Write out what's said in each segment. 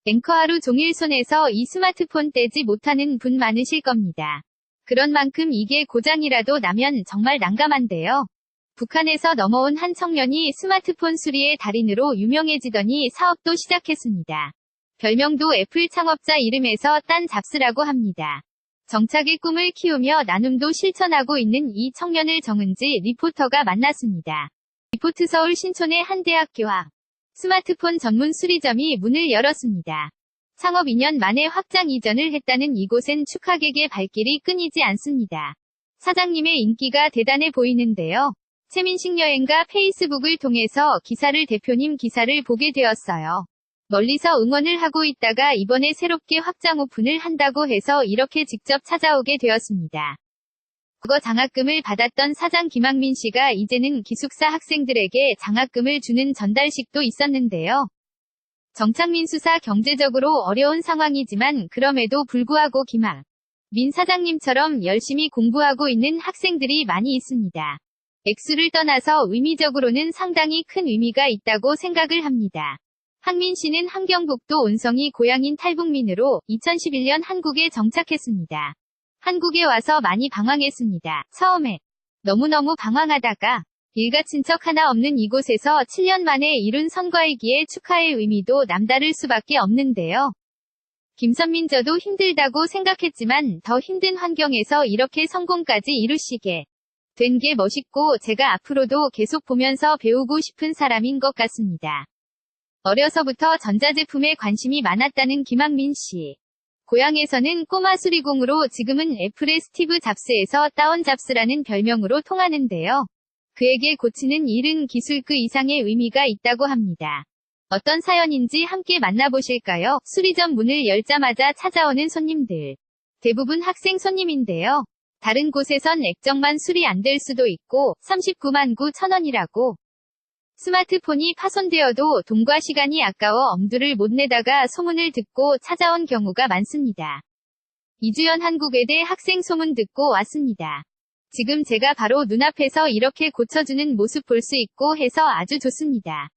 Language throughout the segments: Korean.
앵커 하루 종일 손에서 이 스마트폰 떼지 못하는 분 많으실 겁니다. 그런 만큼 이게 고장이라도 나면 정말 난감한데요. 북한에서 넘어온 한 청년이 스마트폰 수리의 달인으로 유명해지더니 사업도 시작했습니다. 별명도 애플 창업자 이름에서 딴 잡스라고 합니다. 정착의 꿈을 키우며 나눔도 실천하고 있는 이 청년을 정은지 리포터가 만났습니다. 리포트 서울 신촌의 한 대학교와 스마트폰 전문 수리점이 문을 열었습니다. 창업 2년 만에 확장 이전을 했다는 이곳엔 축하객의 발길이 끊이지 않습니다. 사장님의 인기가 대단해 보이는데요. 최민식 여행가 페이스북을 통해서 대표님 기사를 보게 되었어요. 멀리서 응원을 하고 있다가 이번에 새롭게 확장 오픈을 한다고 해서 이렇게 직접 찾아오게 되었습니다. 과거 장학금을 받았던 사장 김학민 씨가 이제는 기숙사 학생들에게 장학금을 주는 전달식도 있었는데요. 정착민수사 경제적으로 어려운 상황이지만 그럼에도 불구하고 김학민 사장님처럼 열심히 공부하고 있는 학생들이 많이 있습니다. 액수를 떠나서 의미적으로는 상당히 큰 의미가 있다고 생각을 합니다. 학민 씨는 함경북도 온성이 고향인 탈북민으로 2011년 한국에 정착했습니다. 한국에 와서 많이 방황했습니다. 처음에 너무너무 방황하다가 일가 친척 하나 없는 이곳에서 7년 만에 이룬 성과이기에 축하의 의미도 남다를 수밖에 없는데요. 김선민 저도 힘들다고 생각했지만 더 힘든 환경에서 이렇게 성공까지 이루시게 된 게 멋있고 제가 앞으로도 계속 보면서 배우고 싶은 사람인 것 같습니다. 어려서부터 전자제품에 관심이 많았다는 김학민 씨. 고향에서는 꼬마 수리공으로 지금은 애플의 스티브 잡스에서 따온 잡스라는 별명으로 통하는데요. 그에게 고치는 일은 기술 그 이상의 의미가 있다고 합니다. 어떤 사연인지 함께 만나보실까요? 수리점 문을 열자마자 찾아오는 손님들. 대부분 학생 손님인데요. 다른 곳에선 액정만 수리 안 될 수도 있고 39만 9천 원이라고. 스마트폰이 파손되어도 돈과 시간이 아까워 엄두를 못 내다가 소문을 듣고 찾아온 경우가 많습니다. 이주연 한국외대 학생 소문 듣고 왔습니다. 지금 제가 바로 눈앞에서 이렇게 고쳐주는 모습 볼 수 있고 해서 아주 좋습니다.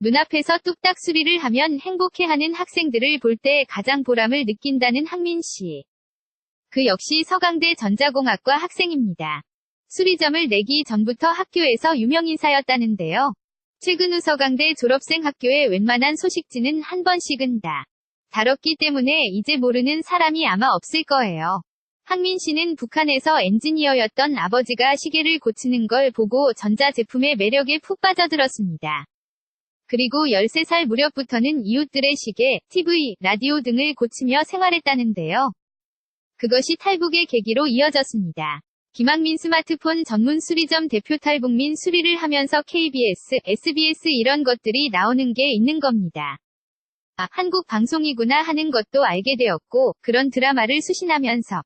눈앞에서 뚝딱 수리를 하면 행복해하는 학생들을 볼 때 가장 보람을 느낀다는 학민 씨. 그 역시 서강대 전자공학과 학생입니다. 수리점을 내기 전부터 학교에서 유명인사였다는데요. 최근 후 서강대 졸업생 학교에 웬만한 소식지는 한 번씩은 다 다뤘기 때문에 이제 모르는 사람이 아마 없을 거예요. 학민 씨는 북한에서 엔지니어였던 아버지가 시계를 고치는 걸 보고 전자제품의 매력에 푹 빠져들었습니다. 그리고 13살 무렵부터는 이웃들의 시계, TV, 라디오 등을 고치며 생활했다는데요. 그것이 탈북의 계기로 이어졌습니다. 김학민 스마트폰 전문 수리점 대표 탈북민 수리를 하면서 KBS, SBS 이런 것들이 나오는 게 있는 겁니다. 아, 한국 방송이구나 하는 것도 알게 되었고, 그런 드라마를 수신하면서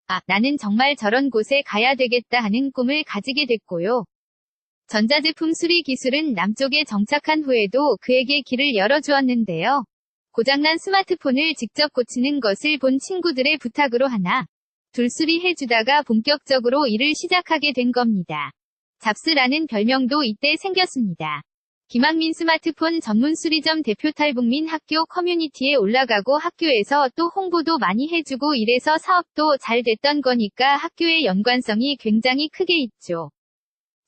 아, 나는 정말 저런 곳에 가야 되겠다 하는 꿈을 가지게 됐고요. 전자제품 수리 기술은 남쪽에 정착한 후에도 그에게 길을 열어주었는데요. 고장난 스마트폰을 직접 고치는 것을 본 친구들의 부탁으로 하나, 둘 수리해주다가 본격적으로 일을 시작하게 된 겁니다. 잡스라는 별명도 이때 생겼습니다. 김학민 스마트폰 전문 수리점 대표 탈북민 학교 커뮤니티에 올라가고 학교에서 또 홍보도 많이 해주고 이래서 사업도 잘 됐던 거니까 학교의 연관성이 굉장히 크게 있죠.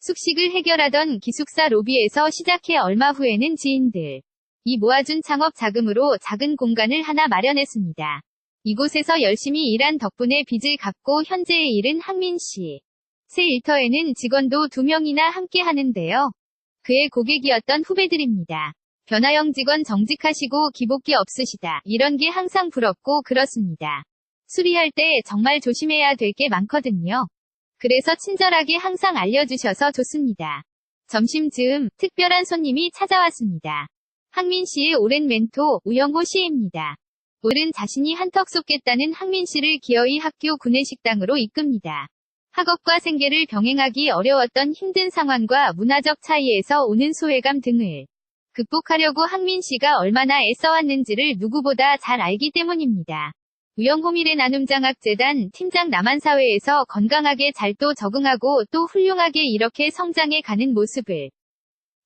숙식을 해결하던 기숙사 로비에서 시작해 얼마 후에는 지인들 이 모아준 창업 자금으로 작은 공간을 하나 마련했습니다. 이곳에서 열심히 일한 덕분에 빚을 갚고 현재에 이른 학민 씨. 새 일터에는 직원도 2명이나 함께 하는데요. 그의 고객이었던 후배들입니다. 변화영 직원 정직하시고 기복기 없으시다. 이런 게 항상 부럽고 그렇습니다. 수리할 때 정말 조심해야 될 게 많거든요. 그래서 친절하게 항상 알려주셔서 좋습니다. 점심 즈음 특별한 손님이 찾아왔습니다. 학민 씨의 오랜 멘토 우영호 씨입니다. 오른 자신이 한턱 쏟겠다는 학민 씨를 기어이 학교 구내식당으로 이끕니다. 학업과 생계를 병행하기 어려웠던 힘든 상황과 문화적 차이에서 오는 소외감 등을 극복하려고 학민 씨가 얼마나 애써왔는지를 누구보다 잘 알기 때문입니다. 우영호 미래나눔장학재단 팀장 남한사회에서 건강하게 잘 또 적응하고 또 훌륭하게 이렇게 성장해 가는 모습을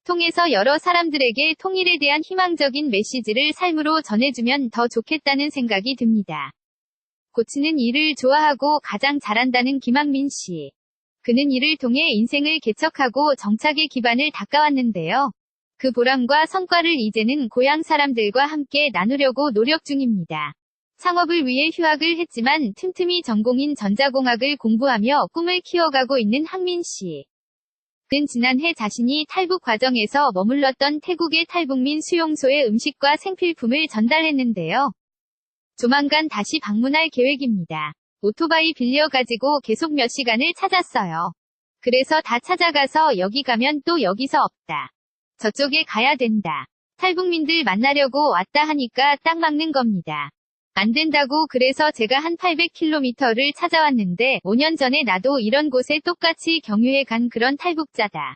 통해서 여러 사람들에게 통일에 대한 희망적인 메시지를 삶으로 전해주면 더 좋겠다는 생각이 듭니다. 고치는 일을 좋아하고 가장 잘한다는 김학민 씨. 그는 이를 통해 인생을 개척하고 정착의 기반을 닦아왔는데요. 그 보람과 성과를 이제는 고향 사람들과 함께 나누려고 노력 중입니다. 창업을 위해 휴학을 했지만 틈틈이 전공인 전자공학을 공부하며 꿈을 키워가고 있는 학민 씨. 그는 지난해 자신이 탈북 과정에서 머물렀던 태국의 탈북민 수용소에 음식과 생필품을 전달했는데요. 조만간 다시 방문할 계획입니다. 오토바이 빌려가지고 계속 몇 시간을 찾았어요. 그래서 다 찾아가서 여기 가면 또 여기서 없다. 저쪽에 가야 된다. 탈북민들 만나려고 왔다 하니까 딱 막는 겁니다. 안 된다고 그래서 제가 한 800km를 찾아왔는데 5년 전에 나도 이런 곳에 똑같이 경유해 간 그런 탈북자다.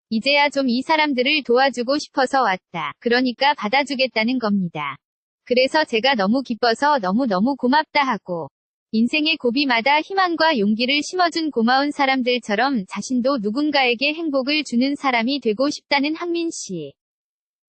이제야 좀 이 사람들을 도와주고 싶어서 왔다. 그러니까 받아주겠다는 겁니다. 그래서 제가 너무 기뻐서 너무너무 고맙다 하고 인생의 고비마다 희망과 용기를 심어준 고마운 사람들처럼 자신도 누군가에게 행복을 주는 사람이 되고 싶다는 학민 씨.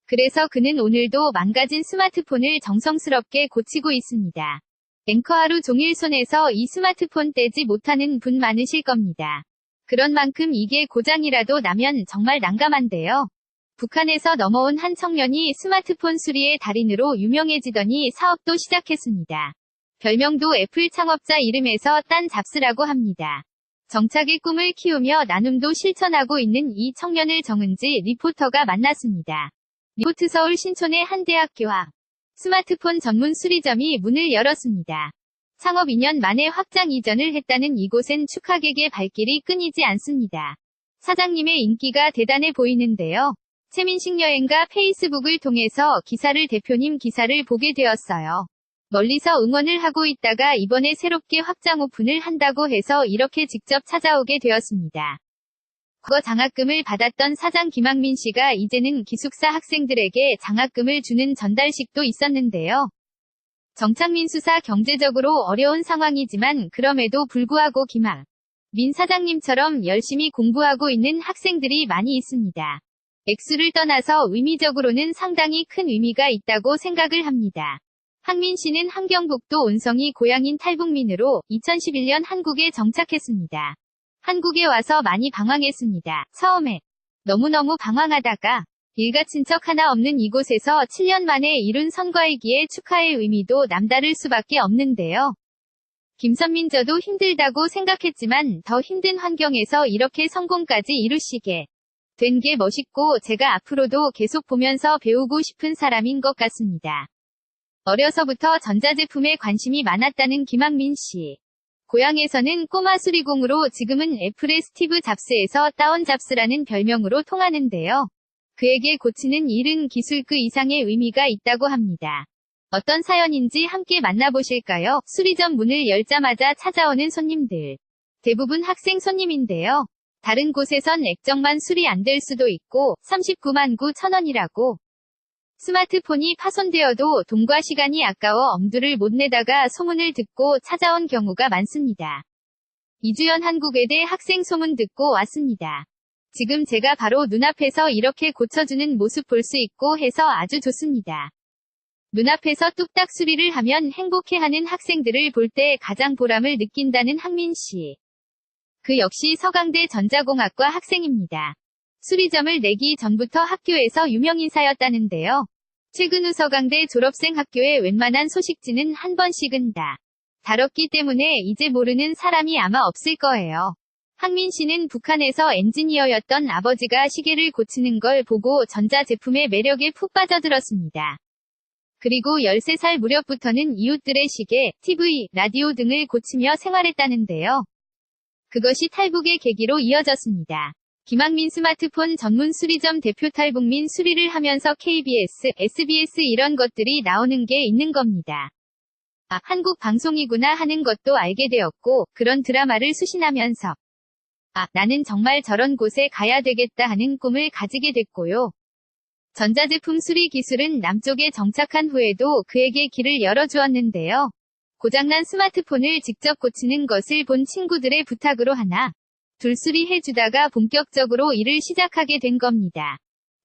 그래서 그는 오늘도 망가진 스마트폰을 정성스럽게 고치고 있습니다. 앵커 하루 종일 손에서 이 스마트폰 떼지 못하는 분 많으실 겁니다. 그런 만큼 이게 고장이라도 나면 정말 난감한데요. 북한에서 넘어온 한 청년이 스마트폰 수리의 달인으로 유명해지더니 사업도 시작했습니다. 별명도 애플 창업자 이름에서 딴 잡스라고 합니다. 정착의 꿈을 키우며 나눔도 실천하고 있는 이 청년을 정은지 리포터가 만났습니다. 리포트 서울 신촌의 한 대학교 앞 스마트폰 전문 수리점이 문을 열었습니다. 창업 2년 만에 확장 이전을 했다는 이곳엔 축하객의 발길이 끊이지 않습니다. 사장님의 인기가 대단해 보이는데요. 최민식 여행가 페이스북을 통해서 대표님 기사를 보게 되었어요. 멀리서 응원을 하고 있다가 이번에 새롭게 확장 오픈을 한다고 해서 이렇게 직접 찾아오게 되었습니다. 과거 장학금을 받았던 사장 김학민 씨가 이제는 기숙사 학생들에게 장학금을 주는 전달식도 있었는데요. 정착민수사 경제적으로 어려운 상황이지만 그럼에도 불구하고 김학민 사장님처럼 열심히 공부하고 있는 학생들이 많이 있습니다. 액수를 떠나서 의미적으로는 상당히 큰 의미가 있다고 생각을 합니다. 학민 씨는 함경북도 온성이 고향인 탈북민으로 2011년 한국에 정착했습니다. 한국에 와서 많이 방황했습니다. 처음에 너무너무 방황하다가 일가 친척 하나 없는 이곳에서 7년 만에 이룬 성과이기에 축하의 의미도 남다를 수밖에 없는데요. 김선민 저도 힘들다고 생각했지만 더 힘든 환경에서 이렇게 성공까지 이루시게 된 게 멋있고 제가 앞으로도 계속 보면서 배우고 싶은 사람인 것 같습니다. 어려서부터 전자제품에 관심이 많았다는 김학민 씨. 고향에서는 꼬마 수리공으로 지금은 애플의 스티브 잡스에서 따온 잡스라는 별명으로 통하는데요. 그에게 고치는 일은 기술 그 이상의 의미가 있다고 합니다. 어떤 사연인지 함께 만나보실까요? 수리점 문을 열자마자 찾아오는 손님들. 대부분 학생 손님인데요. 다른 곳에선 액정만 수리 안 될 수도 있고 39만 9천 원이라고. 스마트폰이 파손되어도 돈과 시간이 아까워 엄두를 못 내다가 소문을 듣고 찾아온 경우가 많습니다. 이주연 한국외대 학생 소문 듣고 왔습니다. 지금 제가 바로 눈앞에서 이렇게 고쳐주는 모습 볼 수 있고 해서 아주 좋습니다. 눈앞에서 뚝딱 수리를 하면 행복해하는 학생들을 볼 때 가장 보람을 느낀다는 학민 씨. 그 역시 서강대 전자공학과 학생입니다. 수리점을 내기 전부터 학교에서 유명인사였다는데요. 최근 후 서강대 졸업생 학교에 웬만한 소식지는 한 번씩은 다 다뤘기 때문에 이제 모르는 사람이 아마 없을 거예요. 학민 씨는 북한에서 엔지니어였던 아버지가 시계를 고치는 걸 보고 전자제품의 매력에 푹 빠져들었습니다. 그리고 13살 무렵부터는 이웃들의 시계, TV, 라디오 등을 고치며 생활했다는데요. 그것이 탈북의 계기로 이어졌습니다. 김학민 스마트폰 전문 수리점 대표 탈북민 수리를 하면서 KBS, SBS 이런 것들이 나오는 게 있는 겁니다. 아, 한국 방송이구나 하는 것도 알게 되었고, 그런 드라마를 수신하면서 아, 나는 정말 저런 곳에 가야 되겠다 하는 꿈을 가지게 됐고요. 전자제품 수리 기술은 남쪽에 정착한 후에도 그에게 길을 열어주었는데요. 고장난 스마트폰을 직접 고치는 것을 본 친구들의 부탁으로 하나 둘 수리해주다가 본격적으로 일을 시작하게 된 겁니다.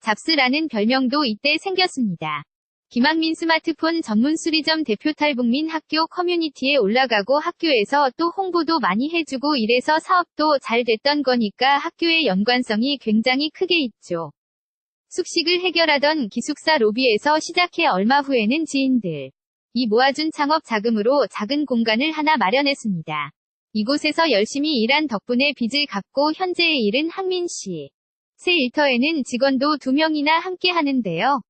잡스라는 별명도 이때 생겼습니다. 김학민 스마트폰 전문 수리점 대표 탈북민 학교 커뮤니티에 올라가고 학교에서 또 홍보도 많이 해주고 이래서 사업도 잘 됐던 거니까 학교의 연관성이 굉장히 크게 있죠. 숙식을 해결하던 기숙사 로비에서 시작해 얼마 후에는 지인들 이 모아준 창업 자금으로 작은 공간을 하나 마련했습니다. 이곳에서 열심히 일한 덕분에 빚을 갚고 현재에 이른 학민 씨. 새 일터에는 직원도 2명이나 함께 하는데요.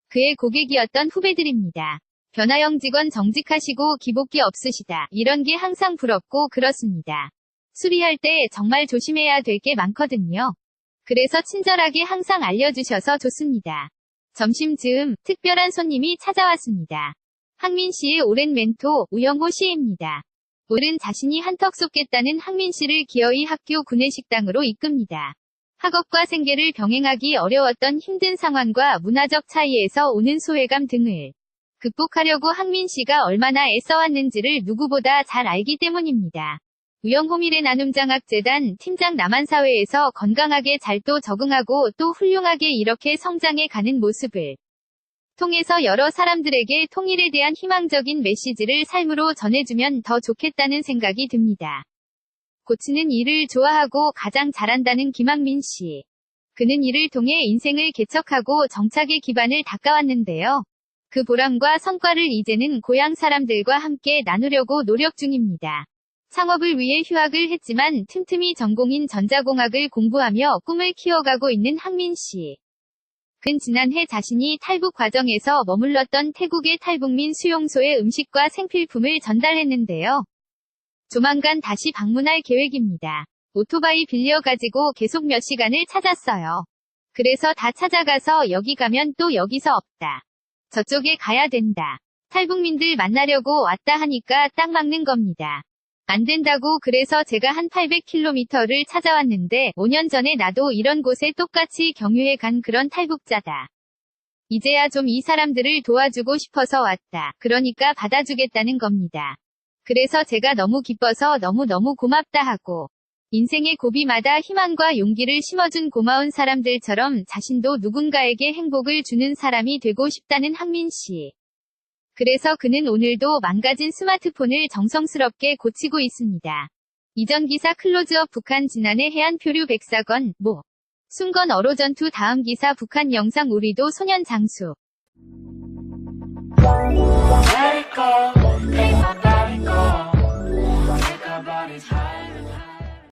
그의 고객이었던 후배들입니다. 변화영 직원 정직하시고 기복기 없으시다. 이런 게 항상 부럽고 그렇습니다. 수리할 때 정말 조심해야 될 게 많거든요. 그래서 친절하게 항상 알려주셔서 좋습니다. 점심 즈음 특별한 손님이 찾아왔습니다. 학민 씨의 오랜 멘토 우영호 씨입니다. 오른 자신이 한턱 쏟겠다는 학민 씨를 기어이 학교 구내식당으로 이끕니다. 학업과 생계를 병행하기 어려웠던 힘든 상황과 문화적 차이에서 오는 소외감 등을 극복하려고 학민 씨가 얼마나 애써왔는지를 누구보다 잘 알기 때문입니다. 우영호 미래나눔장학재단 팀장 남한사회에서 건강하게 잘 또 적응하고 또 훌륭하게 이렇게 성장해 가는 모습을 통해서 여러 사람들에게 통일에 대한 희망적인 메시지를 삶으로 전해주면 더 좋겠다는 생각이 듭니다. 고치는 일을 좋아하고 가장 잘한다는 김학민 씨. 그는 이를 통해 인생을 개척하고 정착의 기반을 닦아왔는데요. 그 보람과 성과를 이제는 고향 사람들과 함께 나누려고 노력 중입니다. 창업을 위해 휴학을 했지만 틈틈이 전공인 전자공학을 공부하며 꿈을 키워가고 있는 학민 씨. 근 지난해 자신이 탈북 과정에서 머물렀던 태국의 탈북민 수용소에 음식과 생필품을 전달했는데요. 조만간 다시 방문할 계획입니다. 오토바이 빌려가지고 계속 몇 시간을 찾았어요. 그래서 다 찾아가서 여기 가면 또 여기서 없다. 저쪽에 가야 된다. 탈북민들 만나려고 왔다 하니까 딱 막는 겁니다. 안 된다고 그래서 제가 한 800km를 찾아왔는데 5년 전에 나도 이런 곳에 똑같이 경유해 간 그런 탈북자다. 이제야 좀 이 사람들을 도와주고 싶어서 왔다. 그러니까 받아주겠다는 겁니다. 그래서 제가 너무 기뻐서 너무너무 고맙다 하고 인생의 고비마다 희망과 용기를 심어준 고마운 사람들처럼 자신도 누군가에게 행복을 주는 사람이 되고 싶다는 학민 씨. 그래서 그는 오늘도 망가진 스마트폰을 정성스럽게 고치고 있습니다. 이전 기사 클로즈업 북한 지난해 해안 표류 104건 모 순건 어로 전투 다음 기사 북한 영상 우리도 소년 장수. Let it go, let my body go. Take our bodies higher and higher.